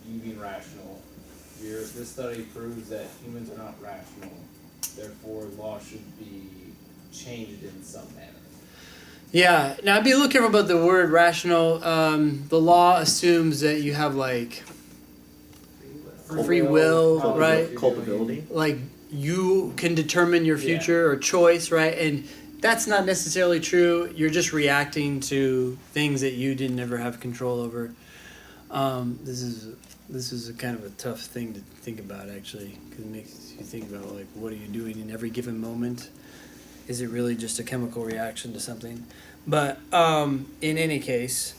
you being rational. This study proves that humans are not rational. Therefore, law should be changed in some manner. Yeah. Now, be a little careful about the word rational. The law assumes that you have like free will, right? Culpability. Like you can determine your future or choice, right? And that's not necessarily true. You're just reacting to things that you didn't ever have control over. This is a kind of a tough thing to think about, actually, because it makes you think about, like, what are you doing in every given moment? Is it really just a chemical reaction to something? But in any case,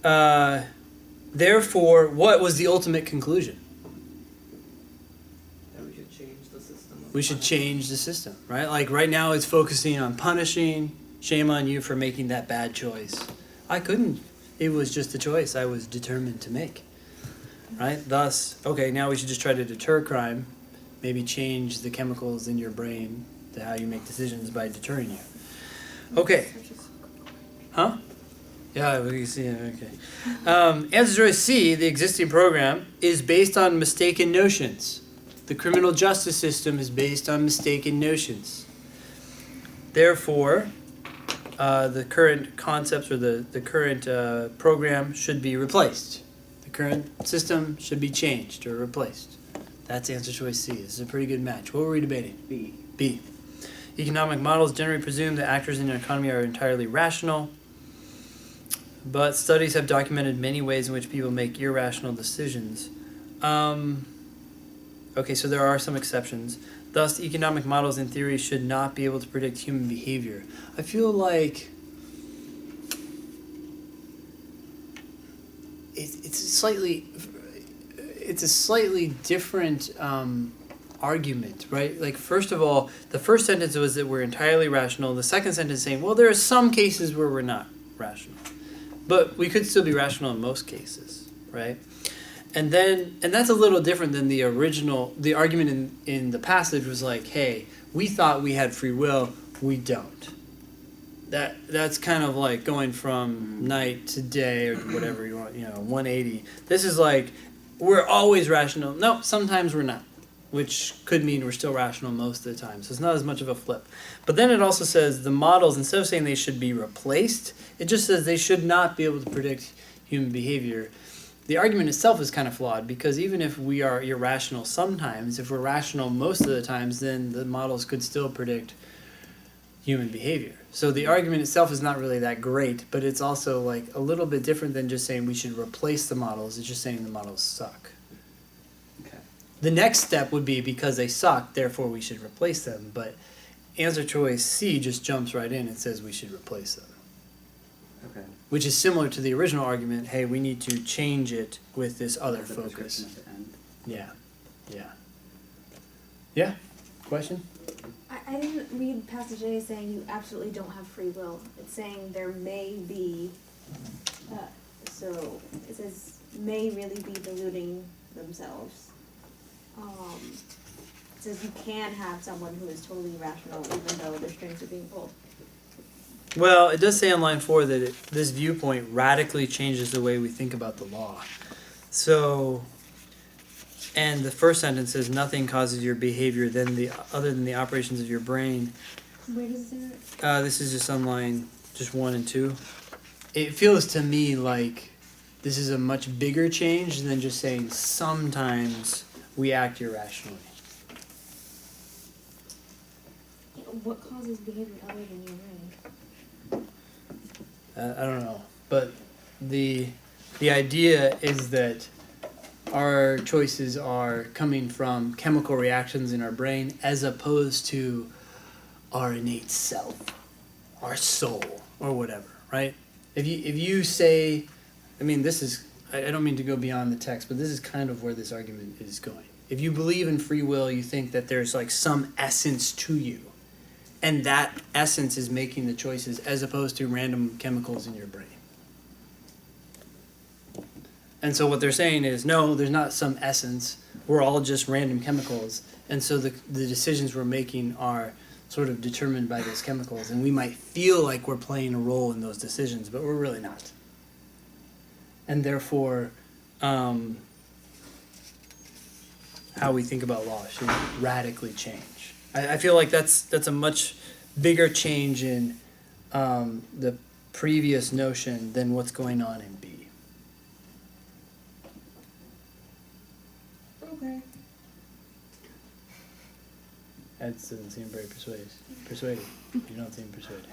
therefore, what was the ultimate conclusion? That we should change the system. We should change the system, right? Like right now it's focusing on punishing. Shame on you for making that bad choice. I couldn't. It was just a choice I was determined to make. Right? Thus, okay, now we should just try to deter crime. Maybe change the chemicals in your brain to how you make decisions by deterring you. Okay. Huh? Yeah, we can see it. Okay. Answer choice C, the existing program, is based on mistaken notions. The criminal justice system is based on mistaken notions. Therefore, the current concepts or the current program should be replaced. The current system should be changed or replaced. That's answer choice C. This is a pretty good match. What were we debating? B. Economic models generally presume that actors in an economy are entirely rational, but studies have documented many ways in which people make irrational decisions. Okay, so there are some exceptions. Thus, economic models in theory should not be able to predict human behavior. I feel like it's a slightly different argument, right? Like, first of all, the first sentence was that we're entirely rational. The second sentence saying, well, there are some cases where we're not rational, but we could still be rational in most cases, right? And that's a little different than the original. The argument in the passage was like, hey, we thought we had free will, we don't. That's kind of like going from night to day or whatever you want, 180. This is like, we're always rational. No, sometimes we're not, which could mean we're still rational most of the time. So it's not as much of a flip. But then it also says the models, instead of saying they should be replaced, it just says they should not be able to predict human behavior. The argument itself is kind of flawed because even if we are irrational sometimes, if we're rational most of the times, then the models could still predict human behavior. So the argument itself is not really that great, but it's also like a little bit different than just saying we should replace the models. It's just saying the models suck. Okay. The next step would be because they suck, therefore we should replace them. But answer choice C just jumps right in and says we should replace them. Okay. Which is similar to the original argument, hey, we need to change it with this other The focus. prescription at the end. Yeah. Yeah? Question? I didn't read passage A saying you absolutely don't have free will. It's saying there may be, so it says may really be deluding themselves. It says you can have someone who is totally rational even though their strings are being pulled. Well, it does say on line 4 that this viewpoint radically changes the way we think about the law. So, and the first sentence says nothing causes your behavior other than the operations of your brain. Where does it say that? This is just on line just 1 and 2. It feels to me like this is a much bigger change than just saying sometimes we act irrationally. What causes behavior other than your brain? I don't know, but the idea is that our choices are coming from chemical reactions in our brain as opposed to our innate self, our soul, or whatever, right? If you say, I mean, this is, I don't mean to go beyond the text, but this is kind of where this argument is going. If you believe in free will, you think that there's like some essence to you. And that essence is making the choices as opposed to random chemicals in your brain. And so what they're saying is, no, there's not some essence. We're all just random chemicals. And so the decisions we're making are sort of determined by those chemicals. And we might feel like we're playing a role in those decisions, but we're really not. And therefore, how we think about law should radically change. I feel like that's a much bigger change in the previous notion than what's going on in B. Okay. That doesn't seem very persuaded. You don't seem persuaded.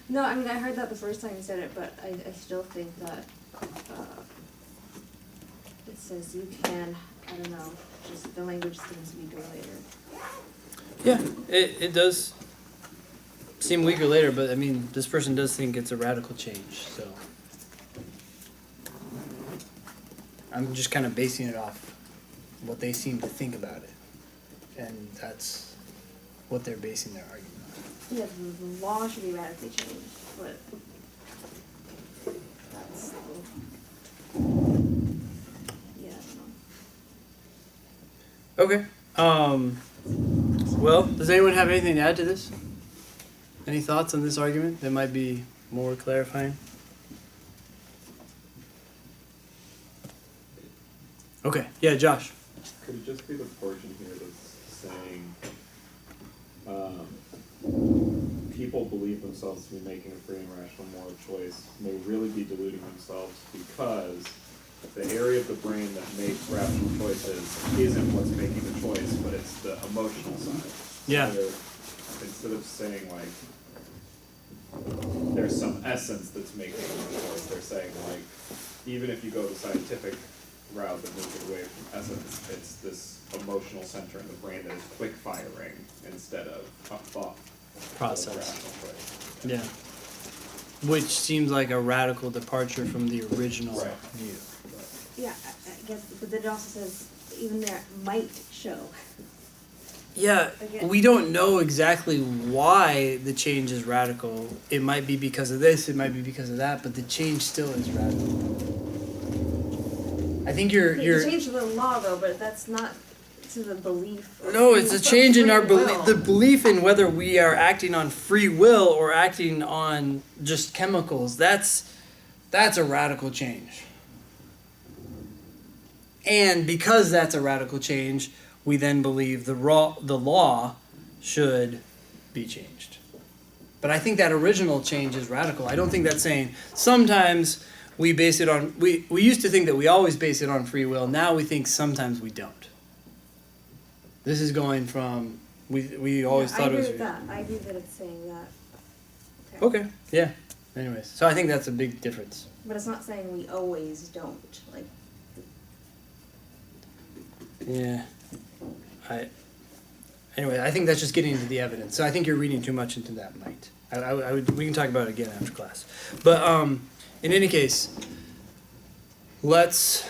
No, I mean, I heard that the first time you said it, but I still think that, it says you can, I don't know, just the language seems weaker later. Yeah, it does seem weaker later, but I mean, this person does think it's a radical change, so. I'm just kind of basing it off what they seem to think about it. And that's what they're basing their argument on. Yeah, the law should be radically changed, but that's, yeah, I don't know. Okay. Well, does anyone have anything to add to this? Any thoughts on this argument that might be more clarifying? Okay. Yeah, Josh. Could it just be the portion here that's saying, people believe themselves to be making a free and rational moral choice may really be deluding themselves because the area of the brain that makes rational choices isn't what's making the choice, but it's the emotional side. Yeah. So instead of saying like, there's some essence that's making the choice, they're saying like, even if you go the scientific route that moves it away from essence, it's this emotional center in the brain that is quick firing instead of a thought Process. rational choice. Yeah. Which seems like a radical departure from the original Right. view. Yeah, I guess, but then it also says even there might show. Yeah, Again. we don't know exactly why the change is radical. It might be because of this, it might be because of that, but the change still is radical. I think you're The change to the law though, but that's not to the belief. no, it's a change in our free belief, will. the belief in whether we are acting on free will or acting on just chemicals. That's a radical change. And because that's a radical change, we then believe the law should be changed. But I think that original change is radical. I don't think that's saying sometimes we base it on, we used to think that we always base it on free will. Now we think sometimes we don't. This is going from, we always thought it was. I agree with that. I agree that it's saying that. Okay, yeah. Anyways, so I think that's a big difference. But it's not saying we always don't. Like, Yeah. Anyway, I think that's just getting into the evidence. So I think you're reading too much into that, might. I would, we can talk about it again after class. But in any case, let's